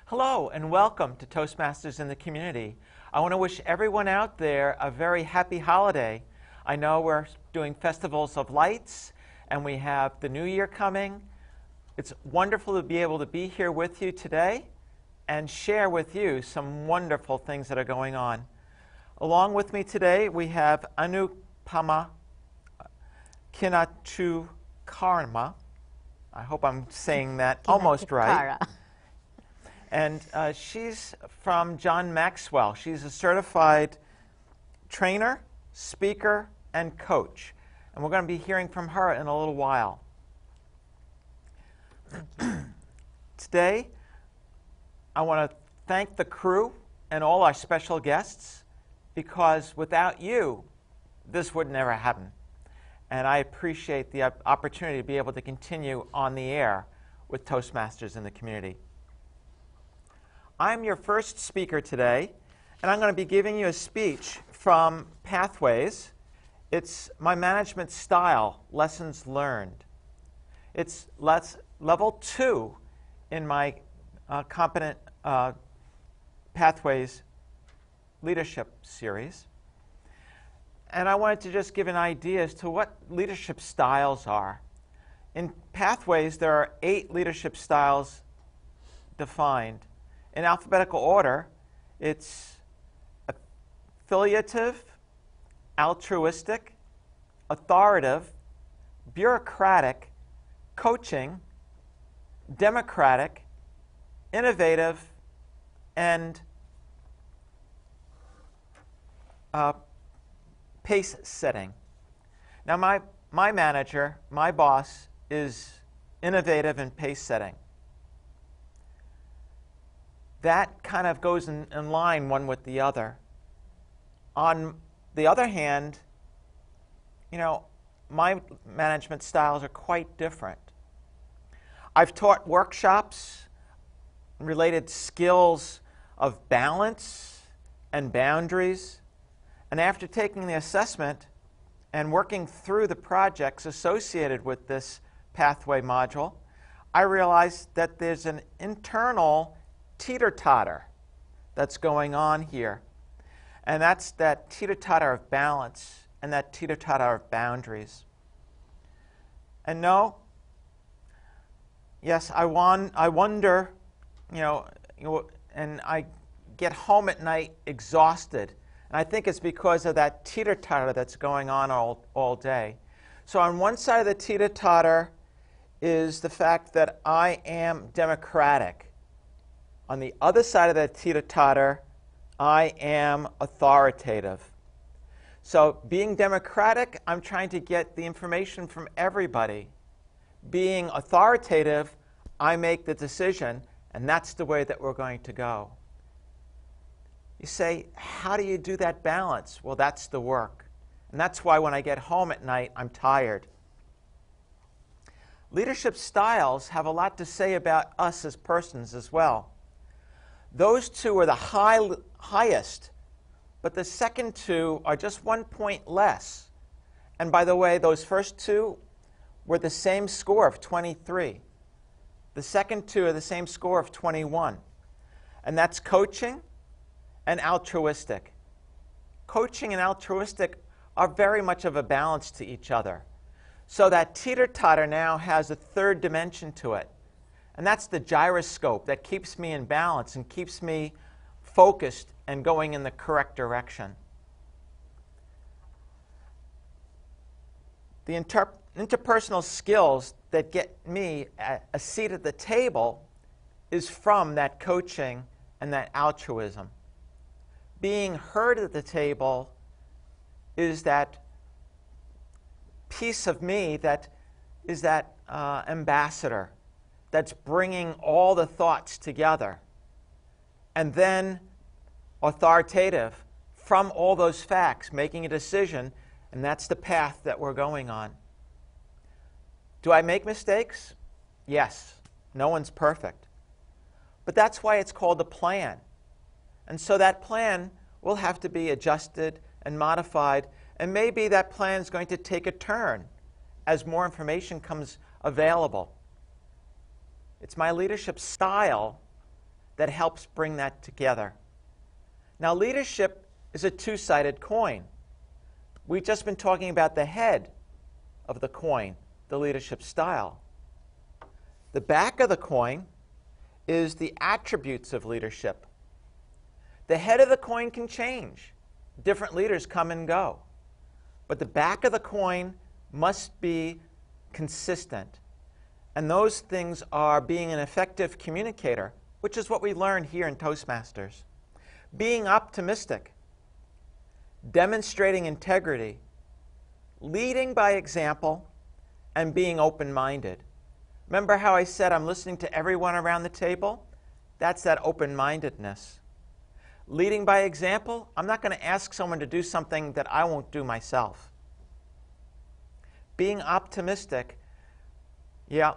Hello and welcome to Toastmasters in the Community. I want to wish everyone out there a very happy holiday. I know we're doing festivals of lights and we have the new year coming. It's wonderful to be able to be here with you today and share with you some wonderful things that are going on. Along with me today we have Anupama Kinachukarma. I hope I'm saying that almost right. And she's from John Maxwell. She's a certified trainer, speaker, and coach. And we're going to be hearing from her in a little while. Today, I want to thank the crew and all our special guests, because without you, this would never happen. And I appreciate the opportunity to be able to continue on the air with Toastmasters in the Community. I'm your first speaker today, and I'm going to be giving you a speech from Pathways. It's my management style, lessons learned. It's level 2 in my Competent Pathways leadership series. And I wanted to just give an idea as to what leadership styles are. In Pathways, there are 8 leadership styles defined. In alphabetical order, it's affiliative, altruistic, authoritative, bureaucratic, coaching, democratic, innovative, and pace setting. Now, my manager, my boss, is innovative and pace setting. That kind of goes in line one with the other. On the other hand, my management styles are quite different. I've taught workshops, related skills of balance and boundaries, and after taking the assessment and working through the projects associated with this pathway module, I realized that there's an internal teeter-totter that's going on here. And that's that teeter-totter of balance and that teeter-totter of boundaries. And yes, I wonder, and I get home at night exhausted. And I think it's because of that teeter-totter that's going on all day. So on one side of the teeter-totter is the fact that I am democratic. On the other side of the teeter-totter, I am authoritative. So being democratic, I'm trying to get the information from everybody. Being authoritative, I make the decision, and that's the way that we're going to go. You say, how do you do that balance? Well, that's the work. And that's why when I get home at night, I'm tired. Leadership styles have a lot to say about us as persons as well. Those 2 are the highest, but the second 2 are just 1 point less. And by the way, those first 2 were the same score of 23. The second 2 are the same score of 21. And that's coaching and altruistic. Coaching and altruistic are very much of a balance to each other. So that teeter-totter now has a third dimension to it. And that's the gyroscope that keeps me in balance and keeps me focused and going in the correct direction. The interpersonal skills that get me a seat at the table is from that coaching and that altruism. Being heard at the table is that piece of me that is that ambassador that's bringing all the thoughts together. And then authoritative from all those facts, making a decision, and that's the path that we're going on. Do I make mistakes? Yes. No one's perfect. But that's why it's called a plan. And so that plan will have to be adjusted and modified, and maybe that plan is going to take a turn as more information comes available. It's my leadership style that helps bring that together. Now, leadership is a two-sided coin. We've just been talking about the head of the coin, the leadership style. The back of the coin is the attributes of leadership. The head of the coin can change. Different leaders come and go. But the back of the coin must be consistent. And those things are being an effective communicator, which is what we learned here in Toastmasters. Being optimistic, demonstrating integrity, leading by example, and being open-minded. Remember how I said I'm listening to everyone around the table? That's that open-mindedness. Leading by example, I'm not going to ask someone to do something that I won't do myself. Being optimistic, yeah,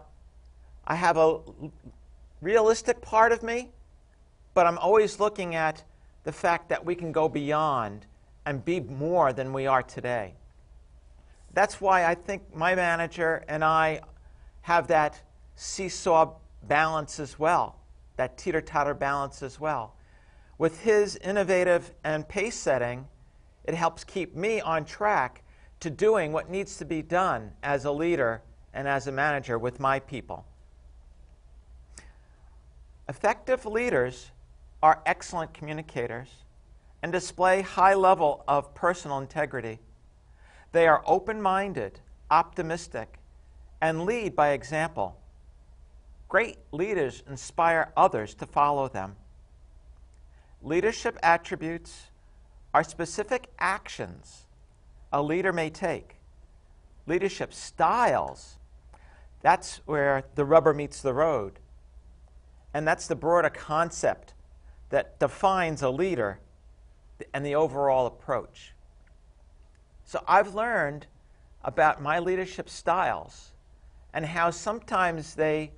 I have a realistic part of me, but I'm always looking at the fact that we can go beyond and be more than we are today. That's why I think my manager and I have that seesaw balance as well, that teeter-totter balance as well. With his innovative and pace setting, it helps keep me on track to doing what needs to be done as a leader and as a manager with my people. Effective leaders are excellent communicators and display high level of personal integrity. They are open-minded, optimistic, and lead by example. Great leaders inspire others to follow them. Leadership attributes are specific actions a leader may take. Leadership styles, that's where the rubber meets the road. And that's the broader concept that defines a leader and the overall approach. So I've learned about my leadership styles and how sometimes they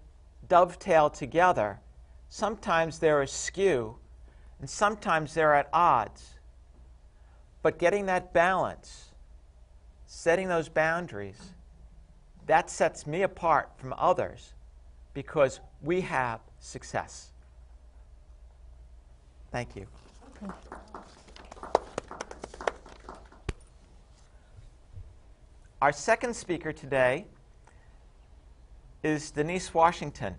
dovetail together, sometimes they're askew, and sometimes they're at odds. But getting that balance, setting those boundaries, that sets me apart from others because we have success. Thank you. Our second speaker today is Denise Washington.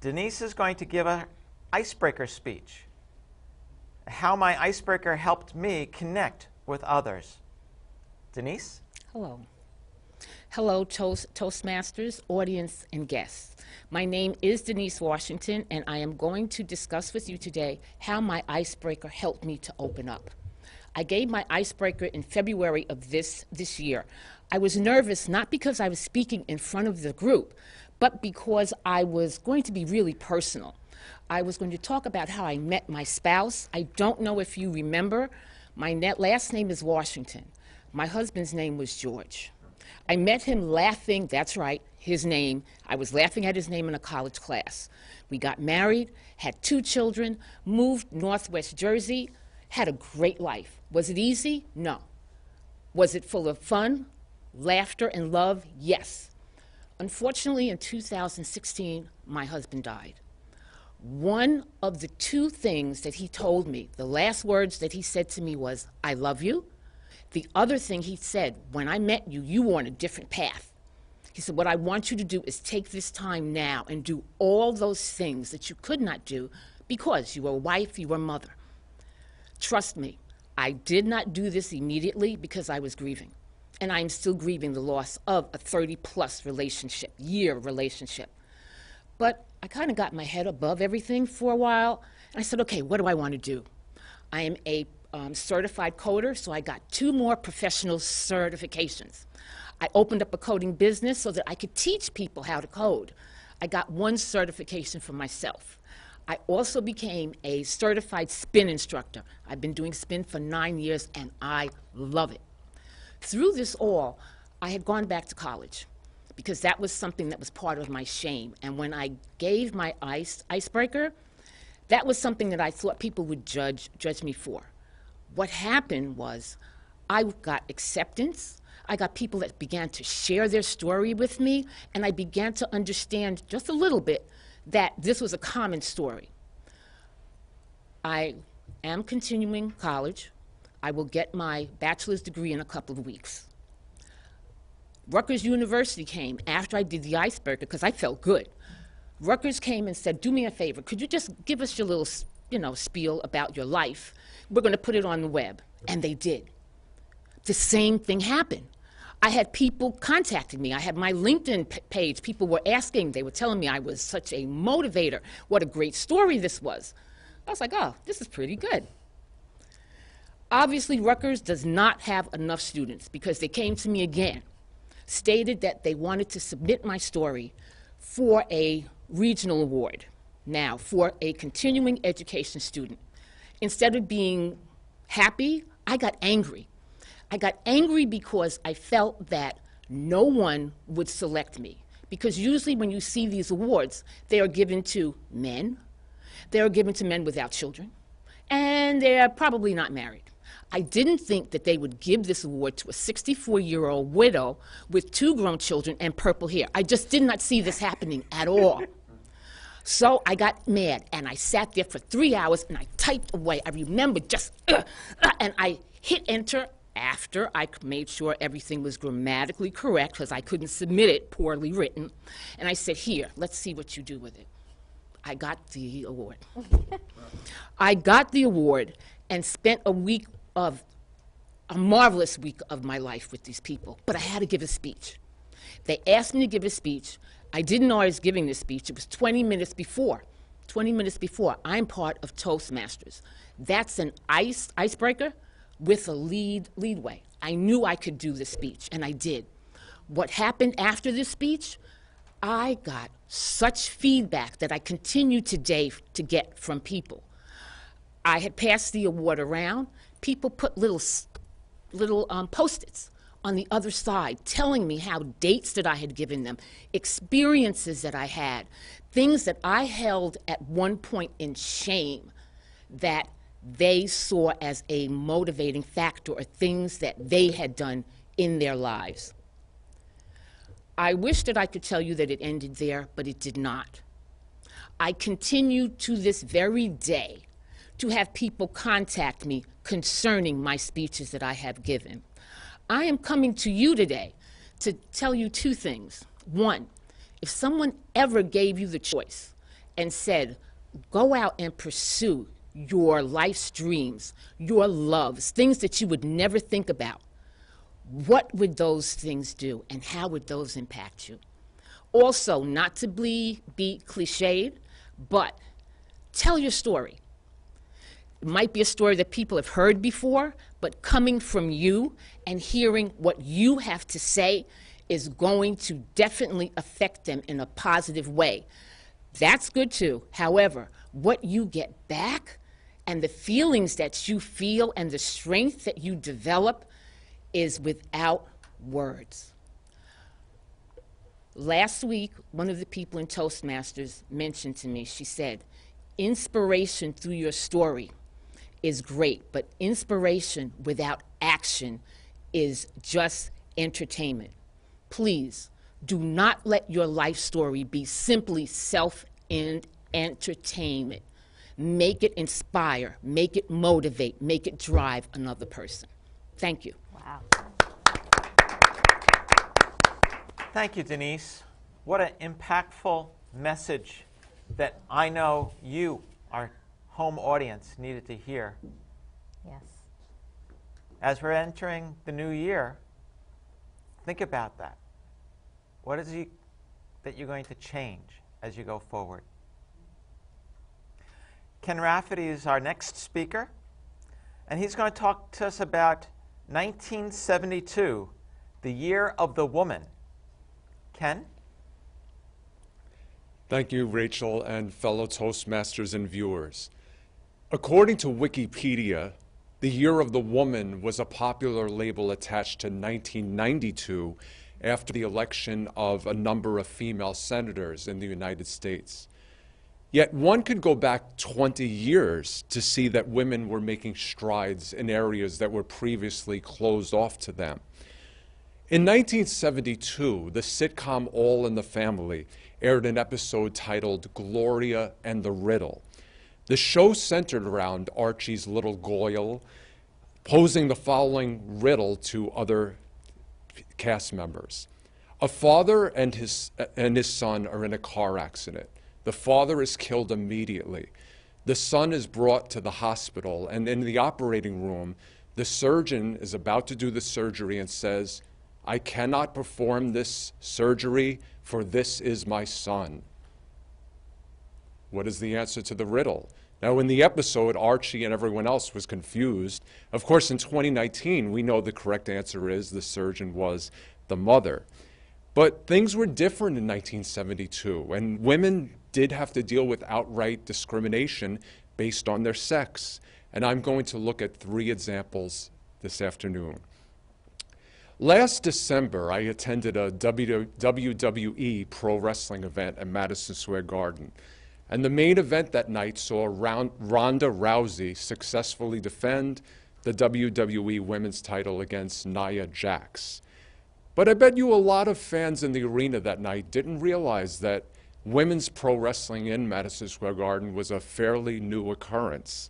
Denise is going to give an icebreaker speech, how my icebreaker helped me connect with others. Denise? Hello. Hello, Toastmasters, audience, and guests. My name is Denise Washington, and I am going to discuss with you today how my icebreaker helped me to open up. I gave my icebreaker in February of this year. I was nervous not because I was speaking in front of the group, but because I was going to be really personal. I was going to talk about how I met my spouse. I don't know if you remember, my last name is Washington. My husband's name was George. I met him laughing, that's right, his name. I was laughing at his name in a college class. We got married, had 2 children, moved Northwest Jersey, had a great life. Was it easy? No. Was it full of fun, laughter, and love? Yes. Unfortunately, in 2016, my husband died. One of the 2 things that he told me, the last words that he said to me was, "I love you." The other thing he said, "When I met you, you were on a different path." He said, "What I want you to do is take this time now and do all those things that you could not do because you were a wife, you were a mother." Trust me, I did not do this immediately because I was grieving. And I'm still grieving the loss of a 30-plus year relationship. But I kind of got my head above everything for a while, and I said, okay, what do I want to do? I am a certified coder, so I got 2 more professional certifications. I opened up a coding business so that I could teach people how to code. I got 1 certification for myself. I also became a certified spin instructor. I've been doing spin for 9 years, and I love it. Through this all, I had gone back to college because that was something that was part of my shame. And when I gave my icebreaker, that was something that I thought people would judge me for. What happened was I got acceptance. I got people that began to share their story with me, and I began to understand just a little bit that this was a common story. I am continuing college. I will get my bachelor's degree in a couple of weeks. Rutgers University came after I did the icebreaker because I felt good. Rutgers came and said, do me a favor, could you just give us your little, spiel about your life? We're going to put it on the web. And they did. The same thing happened. I had people contacting me. I had my LinkedIn page. People were asking. They were telling me I was such a motivator. What a great story this was. I was like, oh, this is pretty good. Obviously, Rutgers does not have enough students because they came to me again, stated that they wanted to submit my story for a regional award, now for a continuing education student. Instead of being happy, I got angry. I got angry because I felt that no one would select me. Because usually when you see these awards, they are given to men, they are given to men without children, and they're probably not married. I didn't think that they would give this award to a 64-year-old widow with 2 grown children and purple hair. I just did not see this happening at all. So I got mad, and I sat there for 3 hours, and I typed away. I remember just, and I hit enter after I made sure everything was grammatically correct, because I couldn't submit it poorly written. And I said, here, let's see what you do with it. I got the award. I got the award and spent a marvelous week of my life with these people. But I had to give a speech. They asked me to give a speech. I didn't know I was giving this speech. It was 20 minutes before. 20 minutes before. I'm part of Toastmasters. That's an icebreaker with a leadway. I knew I could do this speech, and I did. What happened after this speech? I got such feedback that I continue today to get from people. I had passed the award around. People put little Post-its on the other side telling me how dates that I had given them, experiences that I had, things that I held at one point in shame that they saw as a motivating factor or things that they had done in their lives. I wish that I could tell you that it ended there, but it did not. I continue to this very day to have people contact me concerning my speeches that I have given. I am coming to you today to tell you 2 things. One, if someone ever gave you the choice and said, go out and pursue your life's dreams, your loves, things that you would never think about, what would those things do and how would those impact you? Also, not to be cliched, but tell your story. It might be a story that people have heard before, but coming from you and hearing what you have to say is going to definitely affect them in a positive way. That's good too. However, what you get back and the feelings that you feel and the strength that you develop is without words. Last week, one of the people in Toastmasters mentioned to me, she said, inspiration through your story is great, but inspiration without action is just entertainment. Please, do not let your life story be simply self-entertainment. Make it inspire, make it motivate, make it drive another person. Thank you. Wow. Thank you, Denise. What an impactful message that I know you, our home audience, needed to hear. Yes. As we're entering the new year, think about that. What is it that you're going to change as you go forward? Ken Rafferty is our next speaker, and he's going to talk to us about 1972, the year of the woman. Ken? Thank you, Rachel, and fellow Toastmasters and viewers. According to Wikipedia, the year of the woman was a popular label attached to 1992 after the election of a number of female senators in the United States. Yet one could go back 20 years to see that women were making strides in areas that were previously closed off to them. In 1972, the sitcom All in the Family aired an episode titled Gloria and the Riddle. The show centered around Archie's little Goyle posing the following riddle to other cast members. A father and his son are in a car accident. The father is killed immediately. The son is brought to the hospital, and in the operating room, the surgeon is about to do the surgery and says, "I cannot perform this surgery, for this is my son." What is the answer to the riddle? Now, in the episode, Archie and everyone else was confused. Of course, in 2019, we know the correct answer is the surgeon was the mother. But things were different in 1972, and women did have to deal with outright discrimination based on their sex. And I'm going to look at 3 examples this afternoon. Last December, I attended a WWE pro wrestling event at Madison Square Garden. And the main event that night saw Ronda Rousey successfully defend the WWE Women's title against Nia Jax. But I bet you a lot of fans in the arena that night didn't realize that women's pro wrestling in Madison Square Garden was a fairly new occurrence.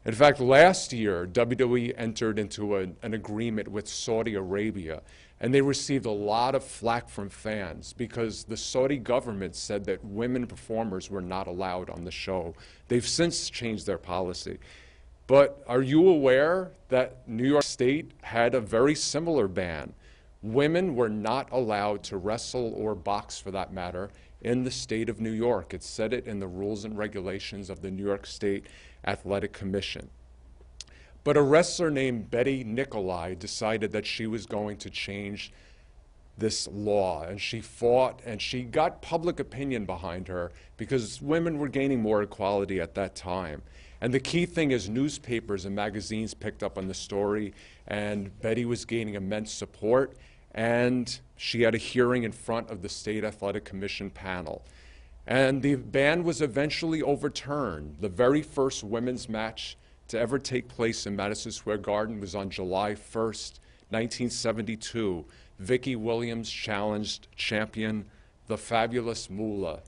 In fact, last year, WWE entered into an agreement with Saudi Arabia, and they received a lot of flack from fans because the Saudi government said that women performers were not allowed on the show. They've since changed their policy. But are you aware that New York State had a very similar ban? Women were not allowed to wrestle or box, for that matter, in the state of New York. It said it in the rules and regulations of the New York State Athletic Commission. But a wrestler named Betty Nicolai decided that she was going to change this law, and she fought, and she got public opinion behind her because women were gaining more equality at that time. And the key thing is newspapers and magazines picked up on the story, and Betty was gaining immense support, and she had a hearing in front of the State Athletic Commission panel. And the ban was eventually overturned. The very first women's match to ever take place in Madison Square Garden was on July 1st, 1972. Vicki Williams challenged champion, the fabulous Moolah.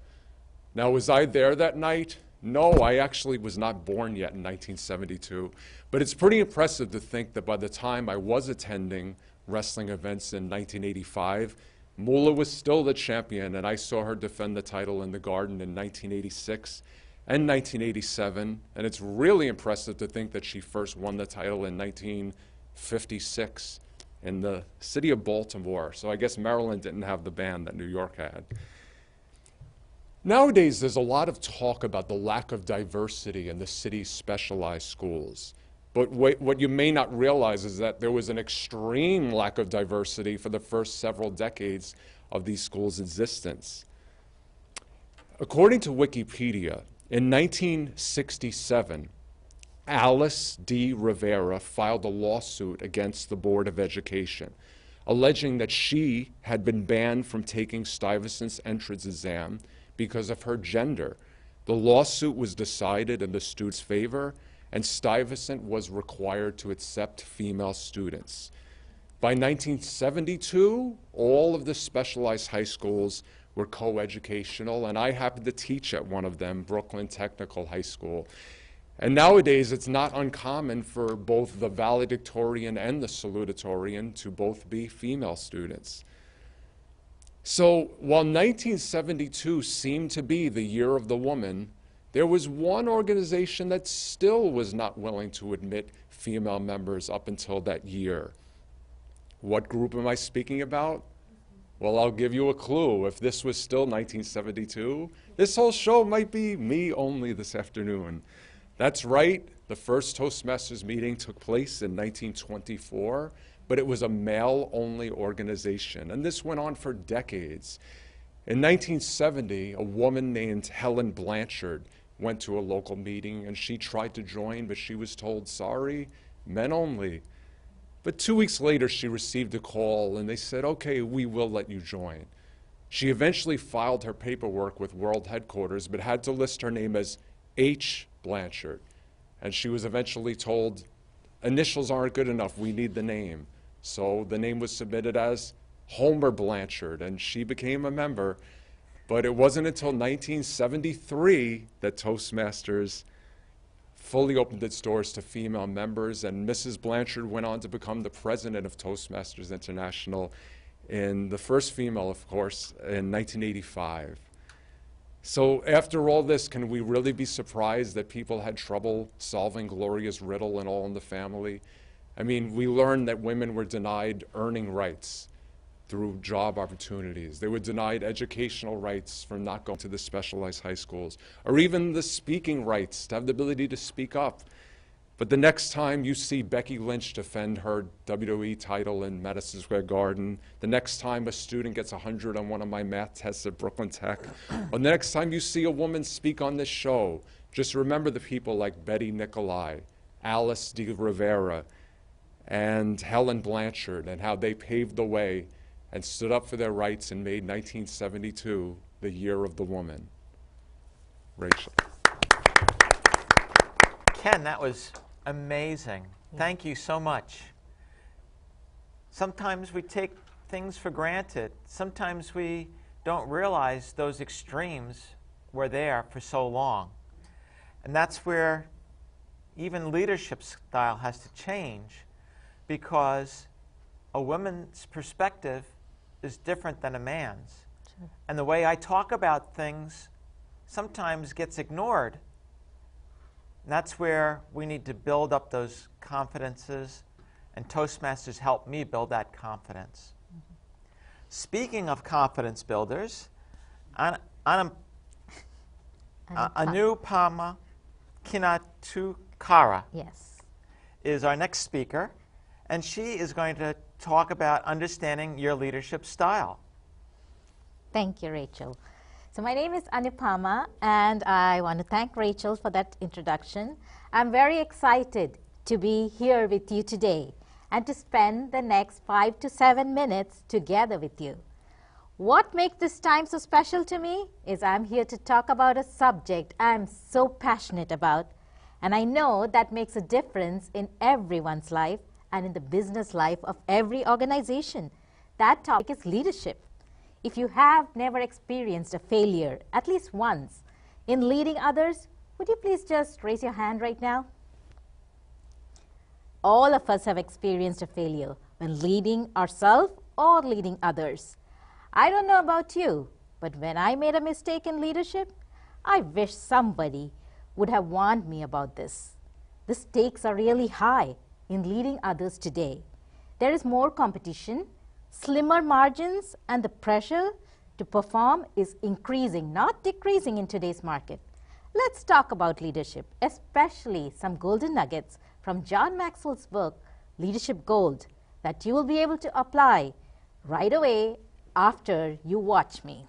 Now, was I there that night? No, I actually was not born yet in 1972. But it's pretty impressive to think that by the time I was attending wrestling events in 1985, Moolah was still the champion, and I saw her defend the title in the Garden in 1986 and 1987, and it's really impressive to think that she first won the title in 1956 in the city of Baltimore. So I guess Maryland didn't have the ban that New York had. Nowadays, there's a lot of talk about the lack of diversity in the city's specialized schools. But what you may not realize is that there was an extreme lack of diversity for the first several decades of these schools' existence. According to Wikipedia, in 1967, Alice D. Rivera filed a lawsuit against the Board of Education, alleging that she had been banned from taking Stuyvesant's entrance exam because of her gender. The lawsuit was decided in the student's favor, and Stuyvesant was required to accept female students. By 1972, all of the specialized high schools were co-educational, and I happened to teach at one of them, Brooklyn Technical High School. And nowadays, it's not uncommon for both the valedictorian and the salutatorian to both be female students. So while 1972 seemed to be the year of the woman, there was one organization that still was not willing to admit female members up until that year. What group am I speaking about? Well, I'll give you a clue. If this was still 1972, this whole show might be me only this afternoon. That's right, the first Toastmasters meeting took place in 1924, but it was a male-only organization, and this went on for decades. In 1970, a woman named Helen Blanchard went to a local meeting, and she tried to join, but she was told, sorry, men only. But 2 weeks later, she received a call, and they said, okay, we will let you join. She eventually filed her paperwork with World Headquarters, but had to list her name as H. Blanchard. And she was eventually told, initials aren't good enough, we need the name. So the name was submitted as Homer Blanchard, and she became a member. But it wasn't until 1973 that Toastmasters fully opened its doors to female members, and Mrs. Blanchard went on to become the president of Toastmasters International, and the first female, of course, in 1985. So after all this, can we really be surprised that people had trouble solving Gloria's riddle in All in the Family? I mean, we learned that women were denied earning rights through job opportunities. They were denied educational rights from not going to the specialized high schools, or even the speaking rights to have the ability to speak up. But the next time you see Becky Lynch defend her WWE title in Madison Square Garden, the next time a student gets 100 on one of my math tests at Brooklyn Tech, or the next time you see a woman speak on this show, just remember the people like Betty Nicolai, Alice de Rivera, and Helen Blanchard, and how they paved the way and stood up for their rights and made 1972 the year of the woman. Rachel. Ken, that was amazing. Thank you so much. Sometimes we take things for granted. Sometimes we don't realize those extremes were there for so long. And that's where even leadership style has to change, because a woman's perspective is different than a man's. Sure. And the way I talk about things sometimes gets ignored. And that's where we need to build up those confidences, and Toastmasters helped me build that confidence. Mm-hmm. Speaking of confidence builders, Anupama Kinatukara is our next speaker, and she is going to talk about understanding your leadership style. Thank you, Rachel. So my name is Anupama, and I want to thank Rachel for that introduction. I'm very excited to be here with you today and to spend the next 5 to 7 minutes together with you. What makes this time so special to me is I'm here to talk about a subject I'm so passionate about, and I know that makes a difference in everyone's life and in the business life of every organization. That topic is leadership. If you have never experienced a failure, at least once, in leading others, would you please just raise your hand right now? All of us have experienced a failure when leading ourselves or leading others. I don't know about you, but when I made a mistake in leadership, I wish somebody would have warned me about this. The stakes are really high in leading others today. There is more competition, slimmer margins, and the pressure to perform is increasing, not decreasing in today's market. Let's talk about leadership, especially some golden nuggets from John Maxwell's book, Leadership Gold, that you will be able to apply right away after you watch me.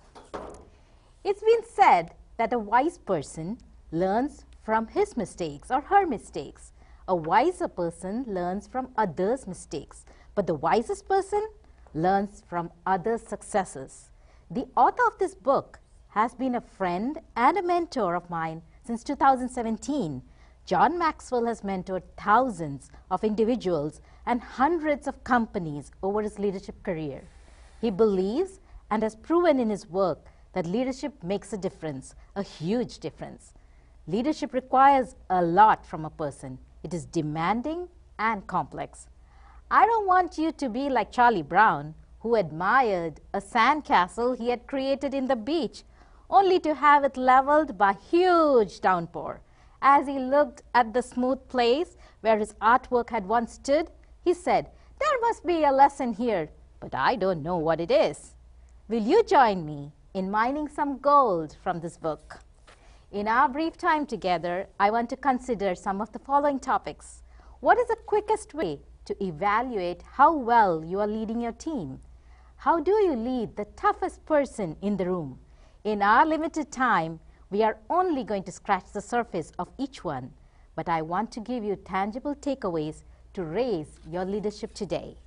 It's been said that a wise person learns from his mistakes or her mistakes. A wiser person learns from others' mistakes, but the wisest person learns from others' successes. The author of this book has been a friend and a mentor of mine since 2017. John Maxwell has mentored thousands of individuals and hundreds of companies over his leadership career. He believes and has proven in his work that leadership makes a difference, a huge difference. Leadership requires a lot from a person. It is demanding and complex. I don't want you to be like Charlie Brown, who admired a sandcastle he had created in the beach, only to have it leveled by huge downpour. As he looked at the smooth place where his artwork had once stood, he said, "There must be a lesson here, but I don't know what it is." Will you join me in mining some gold from this book? In our brief time together, I want to consider some of the following topics. What is the quickest way to evaluate how well you are leading your team? How do you lead the toughest person in the room? In our limited time, we are only going to scratch the surface of each one, but I want to give you tangible takeaways to raise your leadership today.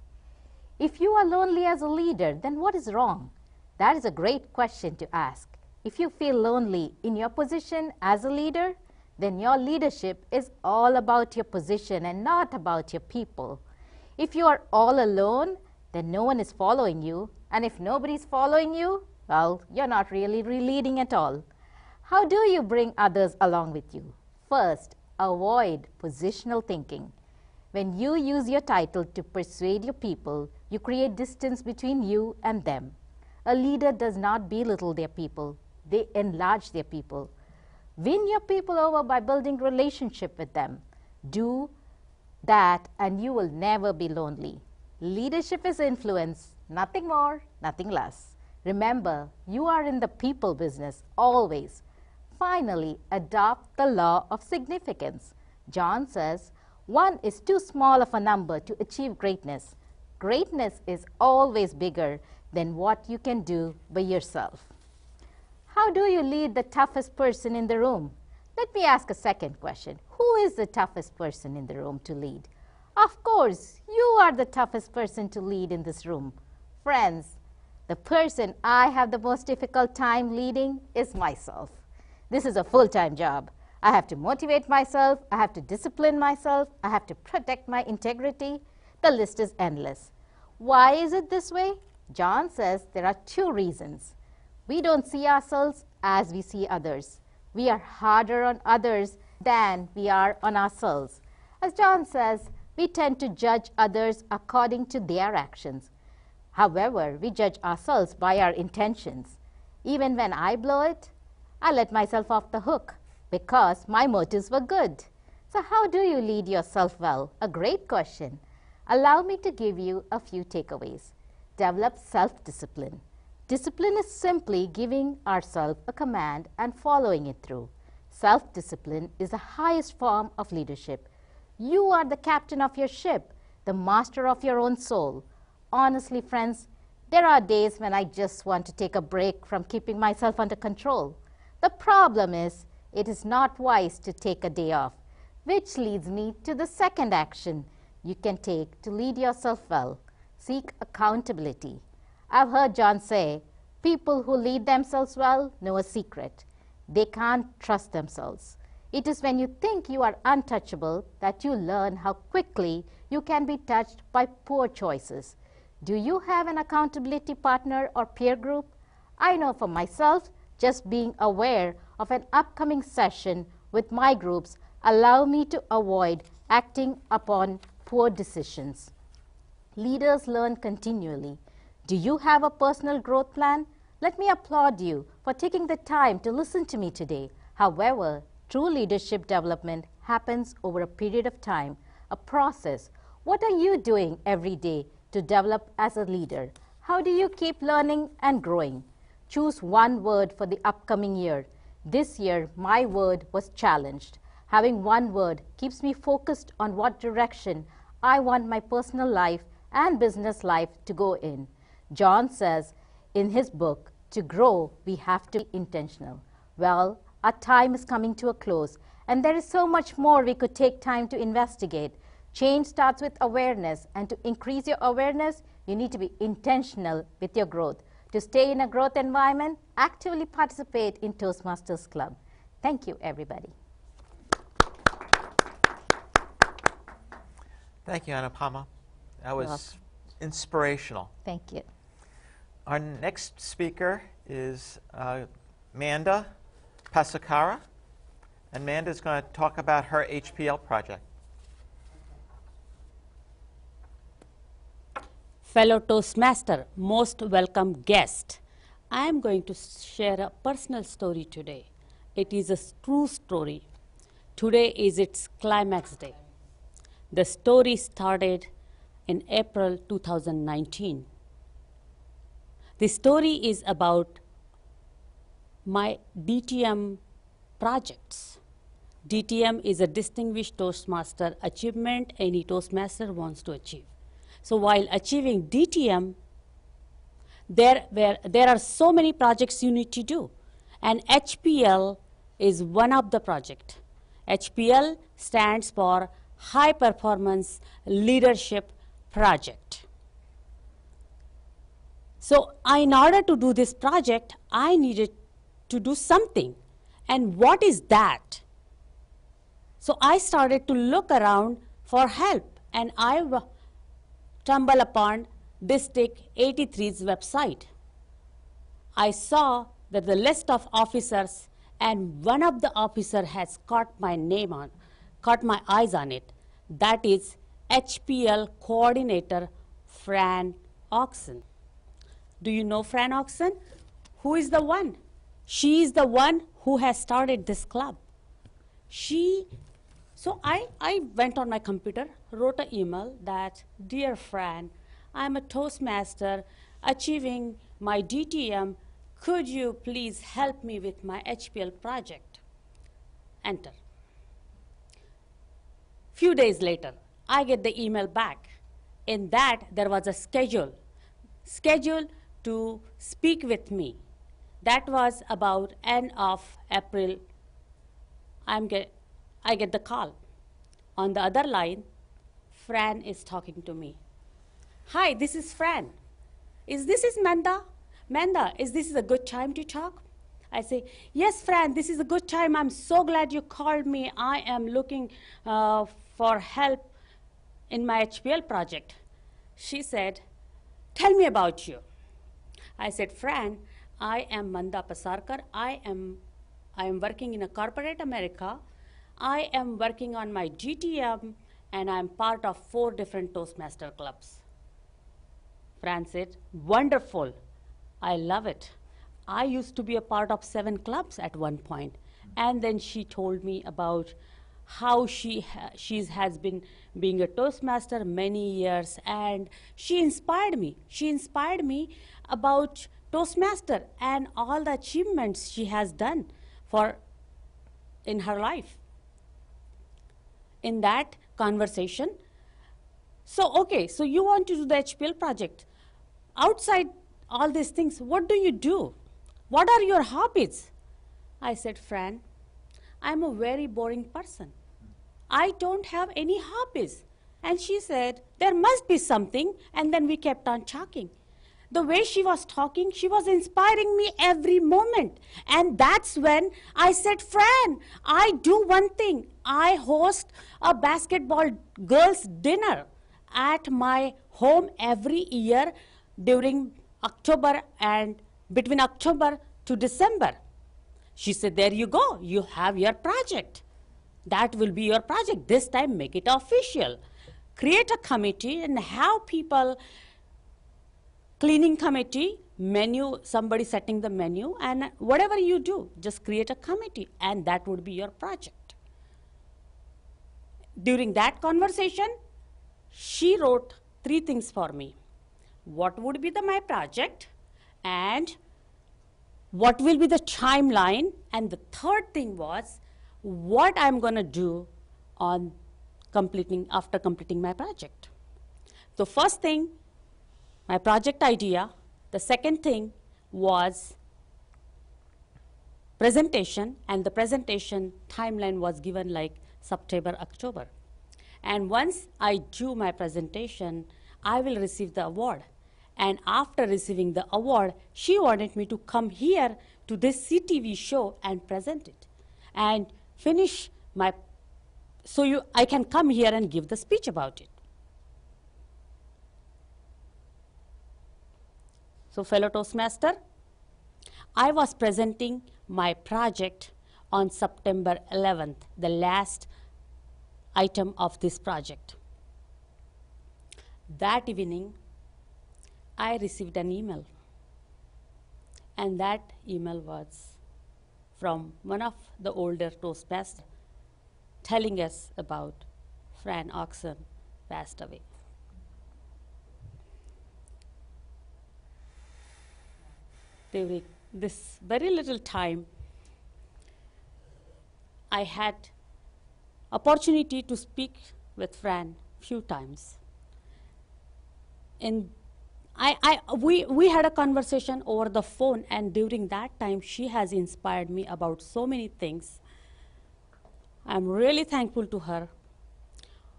If you are lonely as a leader, then what is wrong? That is a great question to ask. If you feel lonely in your position as a leader, then your leadership is all about your position and not about your people. If you are all alone, then no one is following you. And if nobody is following you, well, you're not really leading at all. How do you bring others along with you? First, avoid positional thinking. When you use your title to persuade your people, you create distance between you and them. A leader does not belittle their people, they enlarge their people. Win your people over by building relationship with them. Do that and you will never be lonely. Leadership is influence, nothing more, nothing less. Remember, you are in the people business always. Finally, adopt the law of significance. John says, 1 is too small of a number to achieve greatness. Greatness is always bigger than what you can do by yourself. How do you lead the toughest person in the room? Let me ask a second question. Who is the toughest person in the room to lead? Of course, you are the toughest person to lead in this room. Friends, the person I have the most difficult time leading is myself. This is a full-time job. I have to motivate myself, I have to discipline myself, I have to protect my integrity. The list is endless. Why is it this way? John says there are 2 reasons. We don't see ourselves as we see others. We are harder on others than we are on ourselves. As John says, we tend to judge others according to their actions. However, we judge ourselves by our intentions. Even when I blow it, I let myself off the hook because my motives were good. So how do you lead yourself well? A great question. Allow me to give you a few takeaways. Develop self-discipline. Discipline is simply giving ourselves a command and following it through. Self-discipline is the highest form of leadership. You are the captain of your ship, the master of your own soul. Honestly, friends, there are days when I just want to take a break from keeping myself under control. The problem is, it is not wise to take a day off, which leads me to the second action you can take to lead yourself well. Seek accountability. I've heard John say, people who lead themselves well know a secret. They can't trust themselves. It is when you think you are untouchable that you learn how quickly you can be touched by poor choices. Do you have an accountability partner or peer group? I know for myself, just being aware of an upcoming session with my groups allow me to avoid acting upon poor decisions. Leaders learn continually. Do you have a personal growth plan? Let me applaud you for taking the time to listen to me today. However, true leadership development happens over a period of time, a process. What are you doing every day to develop as a leader? How do you keep learning and growing? Choose one word for the upcoming year. This year, my word was challenged. Having one word keeps me focused on what direction I want my personal life and business life to go in. John says in his book, to grow, we have to be intentional. Well, our time is coming to a close, and there is so much more we could take time to investigate. Change starts with awareness, and to increase your awareness, you need to be intentional with your growth. To stay in a growth environment, actively participate in Toastmasters Club. Thank you, everybody. Thank you, Anupama. That was inspirational. Thank you. Our next speaker is Manda Pasakara, and Manda is going to talk about her HPL project. Fellow Toastmaster, most welcome guest. I am going to share a personal story today. It is a true story. Today is its climax day. The story started in April 2019. The story is about my DTM projects. DTM is a Distinguished Toastmaster achievement any Toastmaster wants to achieve. So while achieving DTM, there are so many projects you need to do. And HPL is one of the projects. HPL stands for High Performance Leadership Project. So in order to do this project, I needed to do something. And what is that? So I started to look around for help, and I stumbled upon District 83's website. I saw that the list of officers, and one of the officers has caught my name on, caught my eyes on it. That is HPL coordinator Fran Oxen. Do you know Fran Oxen? Who is the one? She is the one who has started this club. So I went on my computer, wrote an email that, "Dear Fran, I'm a Toastmaster achieving my DTM. Could you please help me with my HPL project?" Enter. Few days later, I get the email back. In that, there was a schedule to speak with me. That was about end of April. I get the call. On the other line, Fran is talking to me. "Hi, this is Fran. This is Manda? Manda, is this a good time to talk?" I say, "Yes, Fran, this is a good time. I'm so glad you called me. I am looking for help in my HPL project." She said, "Tell me about you." I said, "Fran, I am Manda Pasarkar. I am working in a corporate America. I am working on my GTM, and I'm part of 4 different Toastmaster clubs." Fran said, "Wonderful. I love it. I used to be a part of 7 clubs at one point." And then she told me about how she has been being a Toastmaster many years, and she inspired me. She inspired me about Toastmaster and all the achievements she has done in her life. In that conversation, so you want to do the HPL project. Outside all these things, what do you do? What are your hobbies? I said, "Fran, I'm a very boring person. I don't have any hobbies." And she said, "There must be something." And then we kept on talking. The way she was talking, she was inspiring me every moment. And that's when I said, "Fran, I do one thing. I host a basketball girls' dinner at my home every year during October and between October to December." She said, "There you go. You have your project. That will be your project. This time, make it official. Create a committee and have people, cleaning committee, menu, somebody setting the menu, and whatever you do, just create a committee, and that would be your project." During that conversation, she wrote 3 things for me. What would be my project, and what will be the timeline, and the third thing was what I'm going to do after completing my project. The first thing, my project idea. The second thing was presentation, and the presentation timeline was given like September, October. And once I do my presentation, I will receive the award. And after receiving the award, she wanted me to come here to this CTV show and present it and finish I can come here and give the speech about it. So fellow Toastmaster, I was presenting my project on September 11th, the last item of this project. That evening, I received an email, and that email was from one of the older Toastmasters telling us about Fran Oxen passed away. During this very little time, I had opportunity to speak with Fran few times. We had a conversation over the phone, and during that time, she has inspired me about so many things. I'm really thankful to her.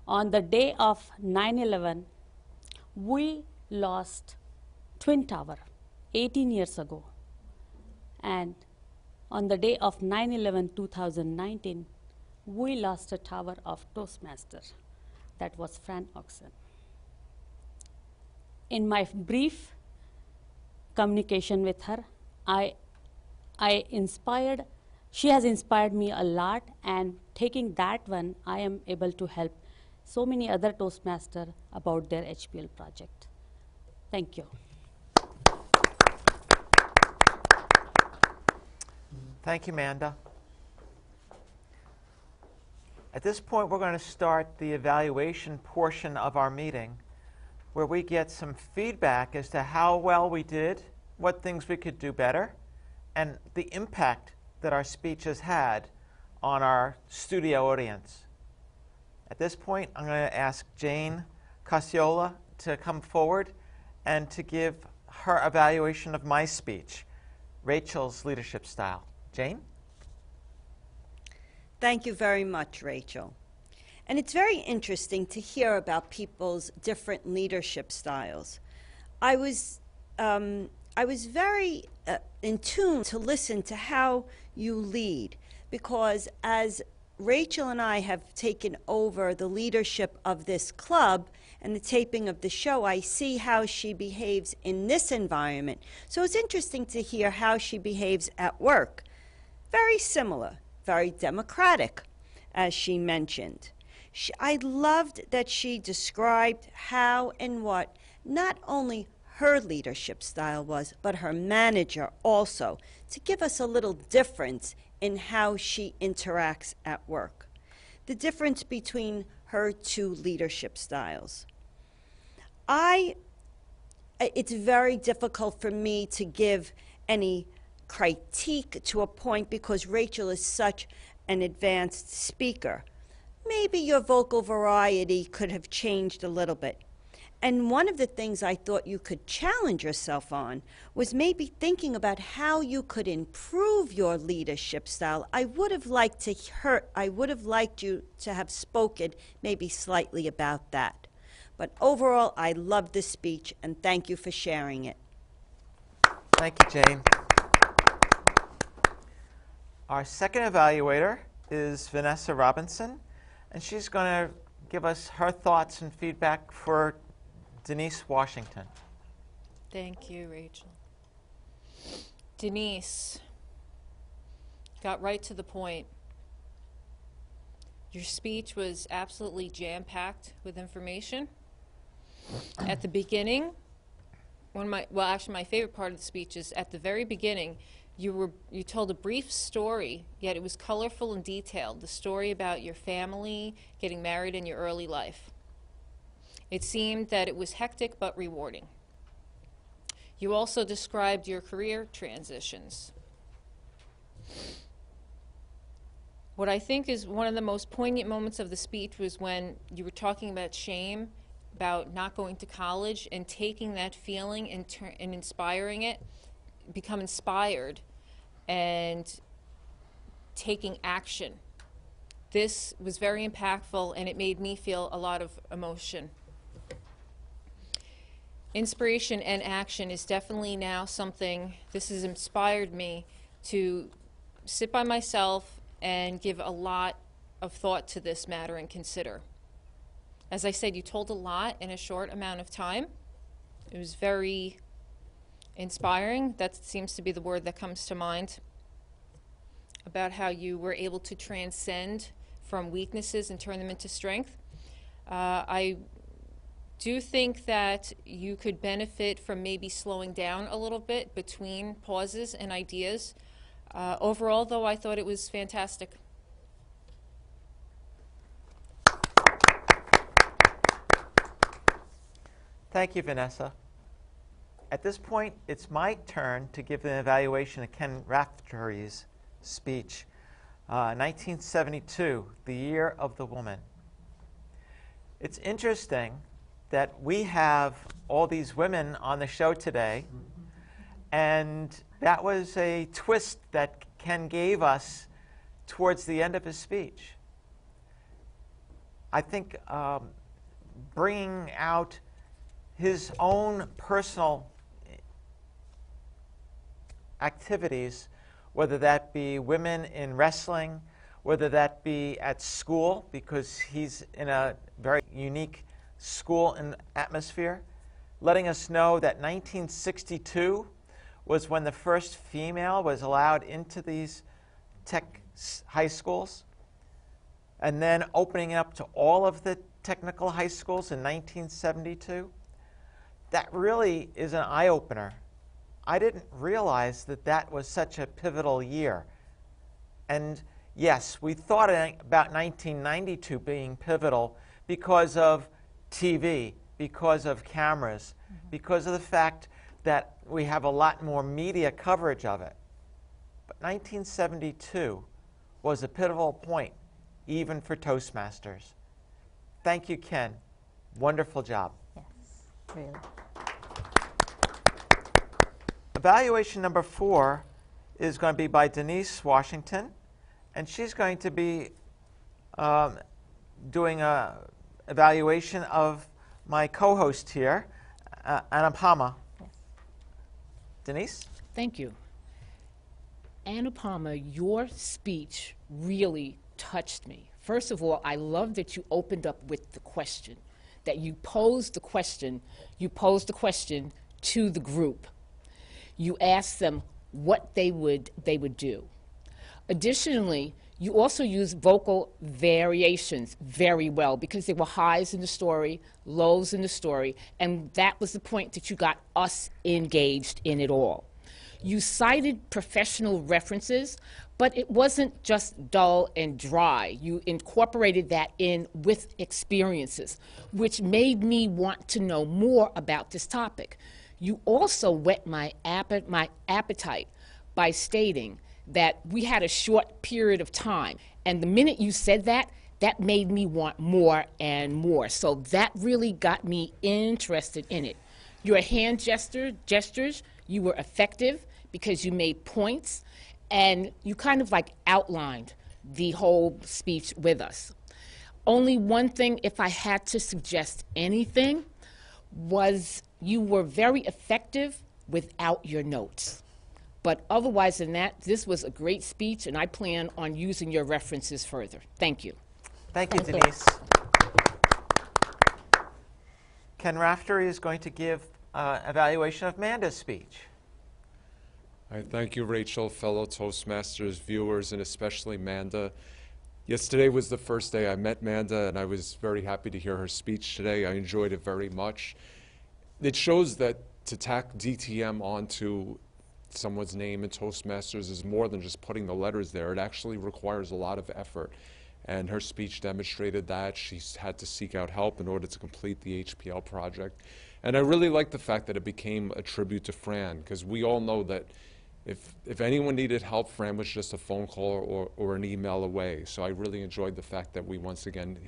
On the day of 9/11, we lost Twin Tower 18 years ago. And on the day of 9/11, 2019, we lost a tower of Toastmaster. That was Fran Oxen. In my brief communication with her, she has inspired me a lot, and taking that one, I am able to help so many other Toastmasters about their HPL project. Thank you. Thank you, Manda. At this point, we're going to start the evaluation portion of our meeting, where we get some feedback as to how well we did, what things we could do better, and the impact that our speech has had on our studio audience. At this point, I'm going to ask Jane Casciola to come forward and to give her evaluation of my speech, Rachel's leadership style. Jane? Thank you very much, Rachel. And it's very interesting to hear about people's different leadership styles. I was very in tune to listen to how you lead, because as Rachel and I have taken over the leadership of this club and the taping of the show, I see how she behaves in this environment. So it's interesting to hear how she behaves at work. Very similar, very democratic, as she mentioned. I loved that she described how and what not only her leadership style was, but her manager also, to give us a little difference in how she interacts at work. The difference between her two leadership styles. It's very difficult for me to give any critique to a point because Rachel is such an advanced speaker. Maybe your vocal variety could have changed a little bit. And one of the things I thought you could challenge yourself on was maybe thinking about how you could improve your leadership style. I would have liked you to have spoken maybe slightly about that. But overall, I love the speech, and thank you for sharing it. Thank you, Jane. Our second evaluator is Vanessa Robinson, and she's going to give us her thoughts and feedback for Denise Washington. Thank you, Rachel. Denise, got right to the point. Your speech was absolutely jam-packed with information. At the beginning, my favorite part of the speech is at the very beginning, you told a brief story, yet it was colorful and detailed, the story about your family, getting married in your early life. It seemed that it was hectic but rewarding. You also described your career transitions. What I think is one of the most poignant moments of the speech was when you were talking about shame, about not going to college, and taking that feeling and inspiring it, become inspired, and taking action. This was very impactful, and it made me feel a lot of emotion. Inspiration and action is definitely now something, this has inspired me to sit by myself and give a lot of thought to this matter and consider. As I said, you told a lot in a short amount of time. It was very inspiring. That seems to be the word that comes to mind, about how you were able to transcend from weaknesses and turn them into strength. I do think that you could benefit from maybe slowing down a little bit between pauses and ideas. Overall, though, I thought it was fantastic. Thank you, Vanessa. At this point, it's my turn to give an evaluation of Ken Raftery's speech, 1972, the Year of the Woman. It's interesting that we have all these women on the show today, and that was a twist that Ken gave us towards the end of his speech. I think bringing out his own personal activities, whether that be women in wrestling, whether that be at school, because he's in a very unique school and atmosphere, letting us know that 1962 was when the first female was allowed into these tech high schools. and then opening it up to all of the technical high schools in 1972, that really is an eye-opener. I didn't realize that that was such a pivotal year. And yes, we thought about 1992 being pivotal because of TV, because of cameras, because of the fact that we have a lot more media coverage of it. But 1972 was a pivotal point, even for Toastmasters. Thank you, Ken. Wonderful job. Yes, really. Evaluation number 4 is going to be by Denise Washington, and she's going to be doing an evaluation of my co-host here, Anupama. Yes. Denise? Thank you. Anupama, your speech really touched me. First of all, I love that you opened up with the question, that you posed the question to the group. You asked them what they would do. Additionally, you also used vocal variations very well because there were highs in the story, lows in the story, and that was the point that you got us engaged in it all. You cited professional references, but it wasn't just dull and dry. You incorporated that in with experiences, which made me want to know more about this topic. You also whet my appetite by stating that we had a short period of time. And the minute you said that, that made me want more and more. So that really got me interested in it. Your hand gestures, you were effective because you made points and you kind of like outlined the whole speech with us. Only one thing, if I had to suggest anything, was you were very effective without your notes. But otherwise than that, this was a great speech, and I plan on using your references further. Thank you. Thank you, Thank you. Denise. Ken Raftery is going to give evaluation of Manda's speech. I thank you, Rachel, fellow Toastmasters viewers, and especially Manda. Yesterday was the first day I met Manda, and I was very happy to hear her speech today. I enjoyed it very much. It shows that to tack DTM onto someone's name in Toastmasters is more than just putting the letters there. It actually requires a lot of effort. And her speech demonstrated that. She's had to seek out help in order to complete the HPL project. And I really like the fact that it became a tribute to Fran, because we all know that if anyone needed help, Fran was just a phone call or an email away. So I really enjoyed the fact that we once again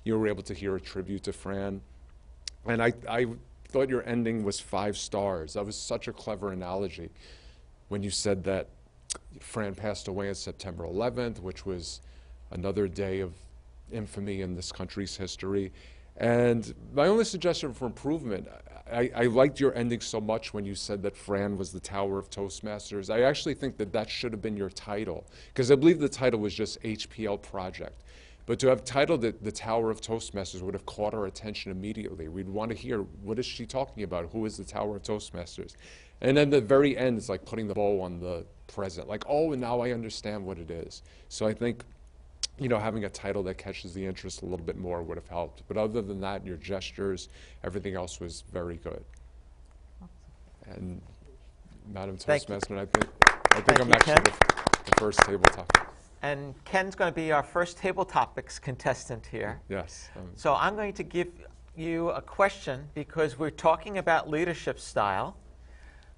you were able to hear a tribute to Fran. And I thought your ending was 5 stars. That was such a clever analogy when you said that Fran passed away on September 11th, which was another day of infamy in this country's history. And my only suggestion for improvement, I liked your ending so much when you said that Fran was the Tower of Toastmasters. I actually think that that should have been your title, because I believe the title was just HPL Project. But to have titled it The Tower of Toastmasters would have caught our attention immediately. We'd want to hear, what is she talking about? Who is the Tower of Toastmasters? And then the very end is like putting the bow on the present. Like, oh, and now I understand what it is. So I think, you know, having a title that catches the interest a little bit more would have helped. But other than that, your gestures, everything else was very good. And Madam Toastmaster, I think I'm actually the first table topic. And Ken's going to be our first table topics contestant here. Yes. So I'm going to give you a question because we're talking about leadership style.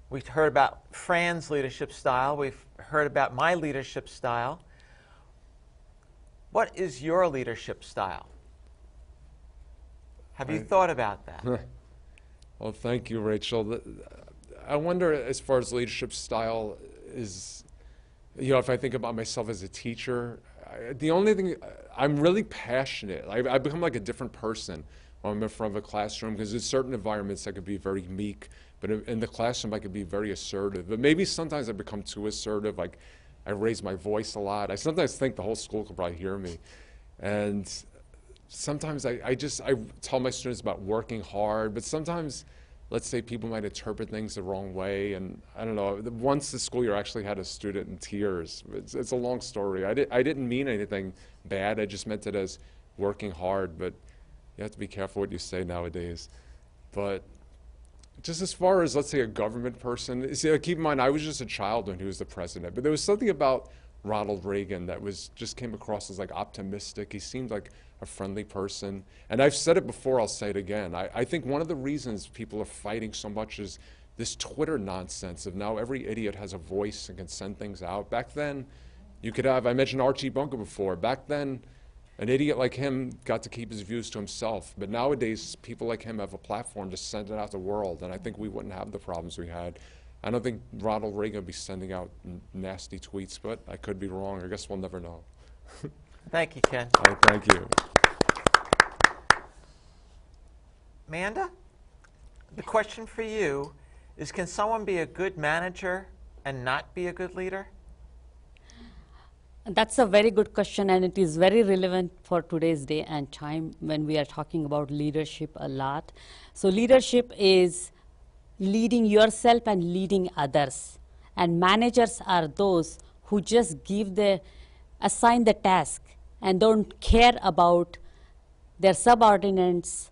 We've heard about Fran's leadership style. We've heard about my leadership style. What is your leadership style? Have you thought about that? Well, thank you, Rachel. I wonder, as far as leadership style is, you know, if I think about myself as a teacher, the only thing, I'm really passionate. I've become like a different person when I'm in front of a classroom, because in certain environments I could be very meek, but in the classroom I could be very assertive. But maybe sometimes I become too assertive, like I raise my voice a lot. I sometimes think the whole school could probably hear me. And sometimes I tell my students about working hard, but sometimes let's say people might interpret things the wrong way. And I don't know, once the school year actually had a student in tears. It's a long story. I didn't mean anything bad. I just meant it as working hard, but you have to be careful what you say nowadays. But just as far as, let's say, a government person, see, keep in mind, I was just a child when he was the president, but there was something about Ronald Reagan that just came across as like optimistic. He seemed like a friendly person. And I've said it before, I'll say it again. I think one of the reasons people are fighting so much is this Twitter nonsense of now every idiot has a voice and can send things out. Back then, you could have, I mentioned Archie Bunker before, back then, an idiot like him got to keep his views to himself. But nowadays, people like him have a platform to send it out to the world, and I think we wouldn't have the problems we had. I don't think Ronald Reagan would be sending out nasty tweets, but I could be wrong. I guess we'll never know. Thank you, Ken. All right, thank you. Amanda, the question for you is, can someone be a good manager and not be a good leader? That's a very good question, and it is very relevant for today's day and time when we are talking about leadership a lot. So leadership is leading yourself and leading others. And managers are those who just assign the task and don't care about their subordinates'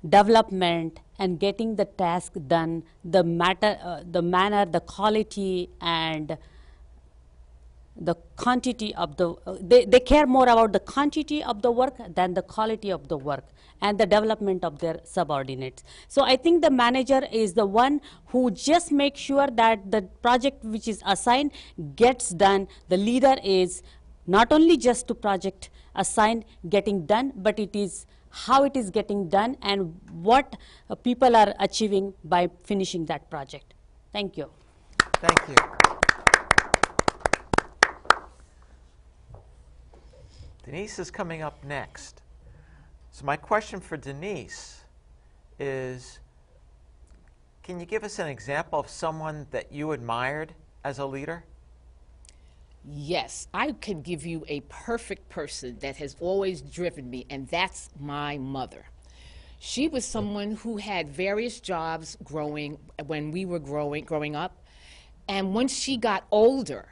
development and getting the task done, the manner, the quality, and the quantity of they care more about the quantity of the work than the quality of the work and the development of their subordinates. So I think the manager is the one who just makes sure that the project which is assigned gets done. The leader is not only just to project assigned getting done, but it is how it is getting done and what people are achieving by finishing that project. Thank you. Thank you. Denise is coming up next. So my question for Denise is, can you give us an example of someone that you admired as a leader? Yes, I can give you a perfect person that has always driven me, and that's my mother. She was someone who had various jobs when we were growing up. And once she got older,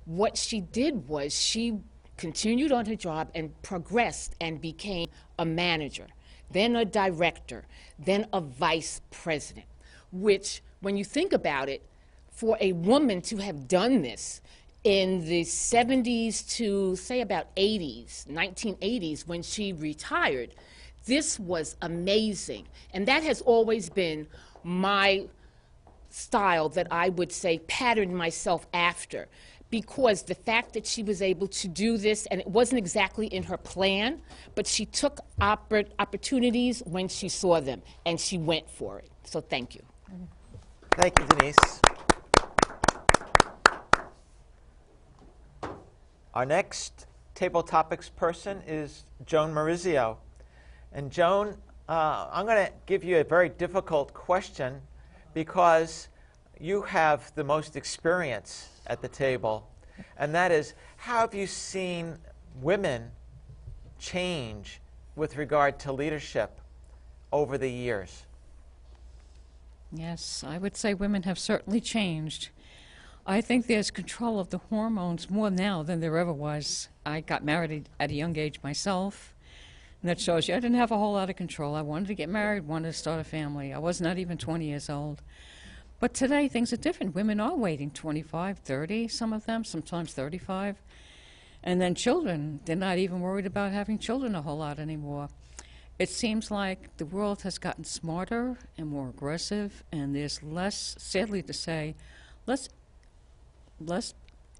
what she did was she continued on her job and progressed and became a manager, then a director, then a vice president, which, when you think about it, for a woman to have done this in the 70s to, say, about 1980s, when she retired, this was amazing. And that has always been my style that I would say pattern myself after, because the fact that she was able to do this, and it wasn't exactly in her plan, but she took opportunities when she saw them, and she went for it. So thank you. Thank you, Denise. Our next table topics person is Joan Maurizio. And Joan, I'm going to give you a very difficult question because you have the most experience at the table, and that is, how have you seen women change with regard to leadership over the years? Yes, I would say women have certainly changed. I think there's control of the hormones more now than there ever was. I got married at a young age myself, and that shows you I didn't have a whole lot of control. I wanted to get married, wanted to start a family. I was not even 20 years old. But today, things are different. Women are waiting 25, 30, some of them, sometimes 35. And then children, they're not even worried about having children a whole lot anymore. It seems like the world has gotten smarter and more aggressive, and there's less, sadly to say, less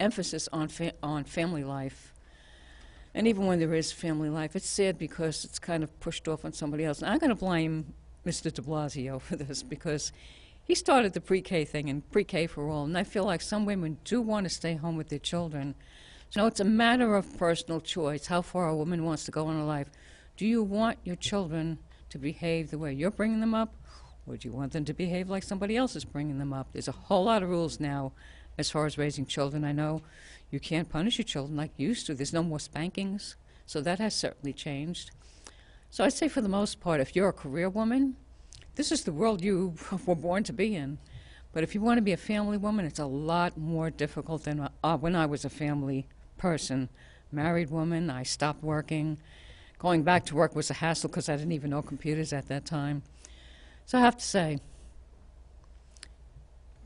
emphasis on family life. And even when there is family life, it's sad because it's kind of pushed off on somebody else. And I'm going to blame Mr. de Blasio for this, because he started the pre-K thing and pre-K for all, and I feel like some women do want to stay home with their children. So it's a matter of personal choice, how far a woman wants to go in her life. Do you want your children to behave the way you're bringing them up, or do you want them to behave like somebody else is bringing them up? There's a whole lot of rules now as far as raising children. I know you can't punish your children like you used to. There's no more spankings, so that has certainly changed. So I'd say for the most part, if you're a career woman, this is the world you were born to be in. But if you want to be a family woman, it's a lot more difficult than when I was a family person. Married woman, I stopped working. Going back to work was a hassle because I didn't even know computers at that time. So I have to say,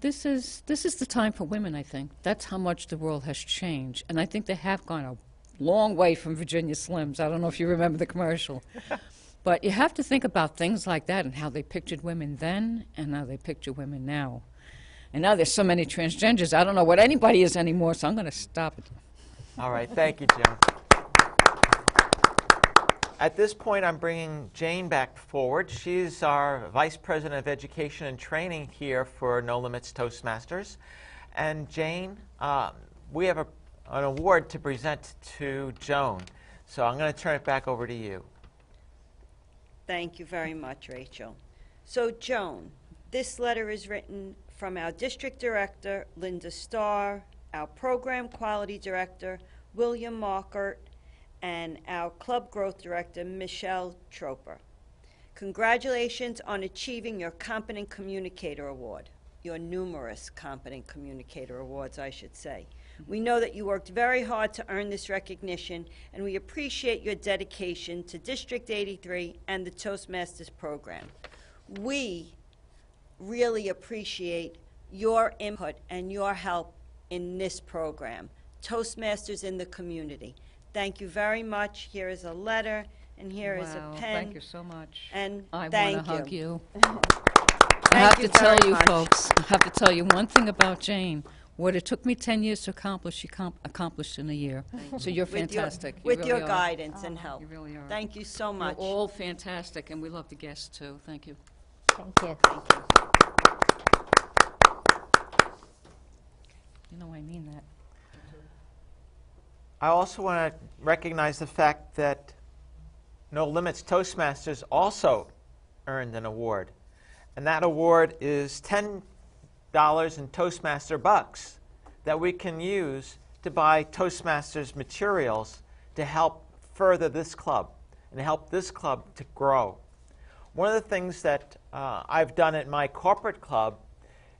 this is the time for women, I think. That's how much the world has changed. And I think they have gone a long way from Virginia Slims. I don't know if you remember the commercial. But you have to think about things like that and how they pictured women then and how they picture women now. And now there's so many transgenders, I don't know what anybody is anymore, so I'm going to stop it. All right, thank you, Joan. At this point, I'm bringing Jane back forward. She's our Vice President of Education and Training here for No Limits Toastmasters. And Jane, we have an award to present to Joan. So I'm going to turn it back over to you. Thank you very much, Rachel. So, Joan, this letter is written from our District Director, Linda Starr, our Program Quality Director, William Markert, and our Club Growth Director, Michelle Troper. Congratulations on achieving your Competent Communicator Award, your numerous Competent Communicator Awards, I should say. We know that you worked very hard to earn this recognition, and we appreciate your dedication to District 83 and the Toastmasters program. We really appreciate your input and your help in this program, Toastmasters in the community. Thank you very much. Here is a letter, and here is a pen. Thank you so much. And I thank want to hug you. I Thank have you to tell very you, much. folks, I have to tell you one thing about Jane. What it took me 10 years to accomplish, she accomplished in a year. So you're fantastic. You With really your are. guidance and help. You really are. Thank you so much. You're all fantastic, and we love the guests, too. Thank you. Thank you. Thank you. You know I mean that. I also want to recognize the fact that No Limits Toastmasters also earned an award. And that award is $10 in Toastmaster bucks that we can use to buy Toastmasters materials to help further this club and help this club to grow. One of the things that I've done at my corporate club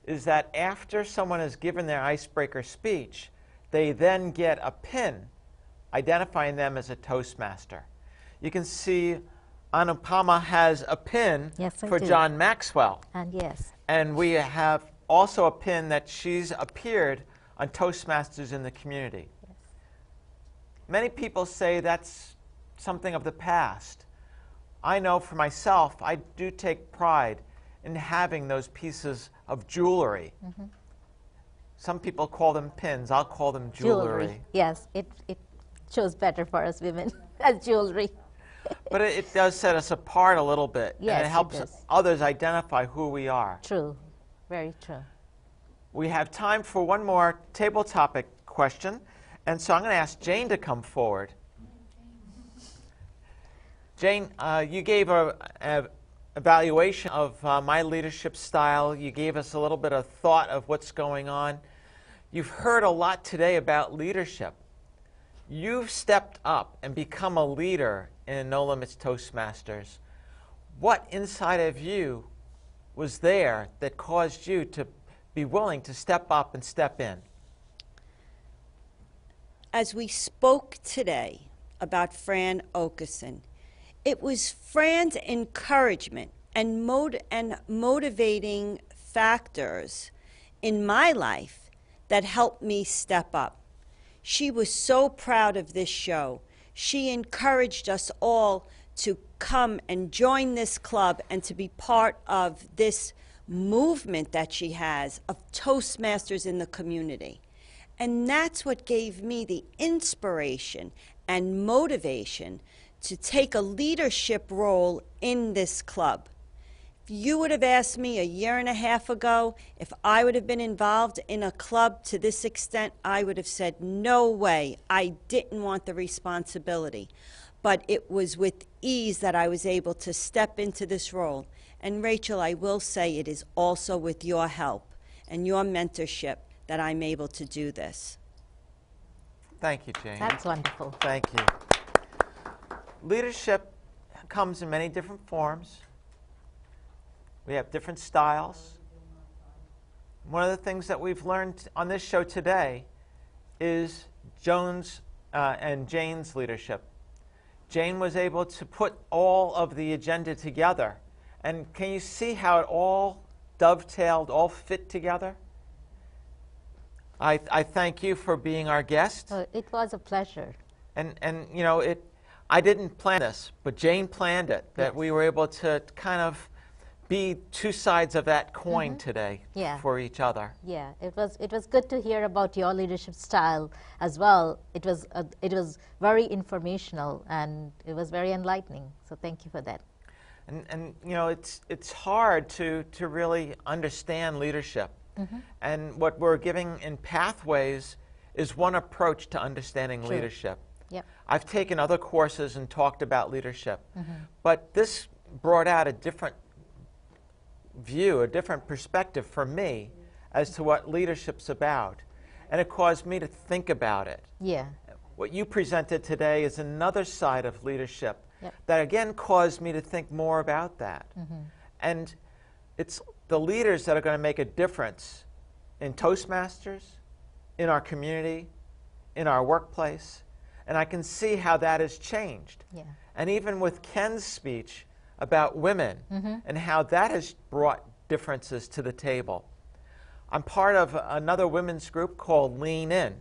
is that after someone has given their icebreaker speech, they then get a pin identifying them as a Toastmaster. You can see Anupama has a pin Yes, I for do. John Maxwell. And yes, And we have also a pin that she's appeared on Toastmasters in the community. yes. Many people say that's something of the past. I know for myself, I do take pride in having those pieces of jewelry. Mm-hmm. Some people call them pins. I'll call them jewelry. Yes, it shows better for us women as jewelry. But it does set us apart a little bit. Yes, and it it helps does. others identify who we are. True, very true. We have time for one more table topic question. And so I'm going to ask Jane to come forward. Jane, you gave a evaluation of my leadership style. You gave us a little bit of thought of what's going on. You've heard a lot today about leadership. You've stepped up and become a leader in No Limits Toastmasters. What inside of you was there that caused you to be willing to step up and step in? As we spoke today about Fran Okeson, it was Fran's encouragement and motivating factors in my life that helped me step up. She was so proud of this show. She encouraged us all to come and join this club and to be part of this movement that she has of Toastmasters in the community. And that's what gave me the inspiration and motivation to take a leadership role in this club. If you would have asked me a year and a half ago if I would have been involved in a club to this extent, I would have said, no way. I didn't want the responsibility. But it was with ease that I was able to step into this role. And Rachel, I will say it is also with your help and your mentorship that I'm able to do this. Thank you, Jane. That's wonderful. Thank you. Leadership comes in many different forms. We have different styles. One of the things that we've learned on this show today is Joan's and Jane's leadership. Jane was able to put all of the agenda together. And can you see how it all dovetailed, all fit together? I thank you for being our guest. It was a pleasure. And you know, I didn't plan this, but Jane planned it, that Yes. we were able to kind of be two sides of that coin today for each other. Yeah, it was good to hear about your leadership style as well. It was very informational and it was very enlightening. So thank you for that. And you know, it's hard to really understand leadership. And what we're giving in Pathways is one approach to understanding leadership. Yep. I've taken other courses and talked about leadership, but this brought out a different view, a different perspective for me as to what leadership's about. And it caused me to think about it. Yeah. What you presented today is another side of leadership Yep. that again caused me to think more about that. And it's the leaders that are going to make a difference in Toastmasters, in our community, in our workplace. And I can see how that has changed. Yeah. And even with Ken's speech about women and how that has brought differences to the table. I'm part of another women's group called Lean In,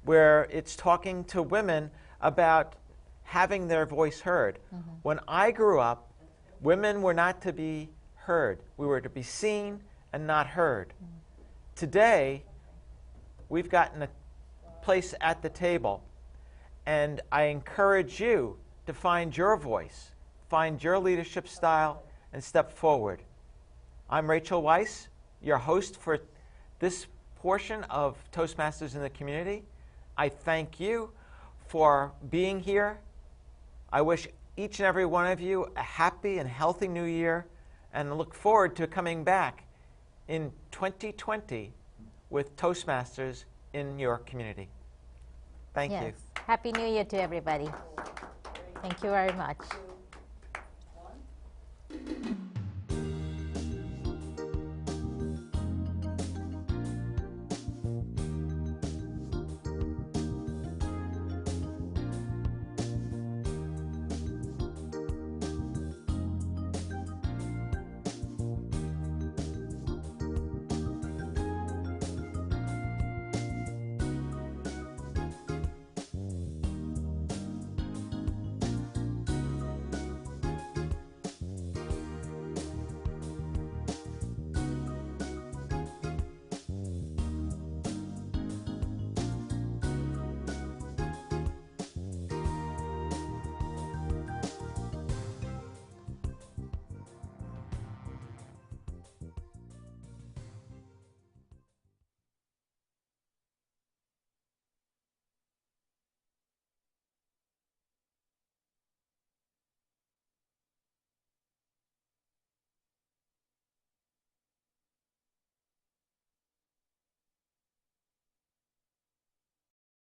where it's talking to women about having their voice heard. When I grew up, women were not to be heard. We were to be seen and not heard. Today, we've gotten a place at the table, and I encourage you to find your voice, find your leadership style, and step forward. I'm Rachel Weiss, your host for this portion of Toastmasters in the Community. I thank you for being here. I wish each and every one of you a happy and healthy new year, and look forward to coming back in 2020 with Toastmasters in your community. Thank you. Happy New Year to everybody. Thank you very much.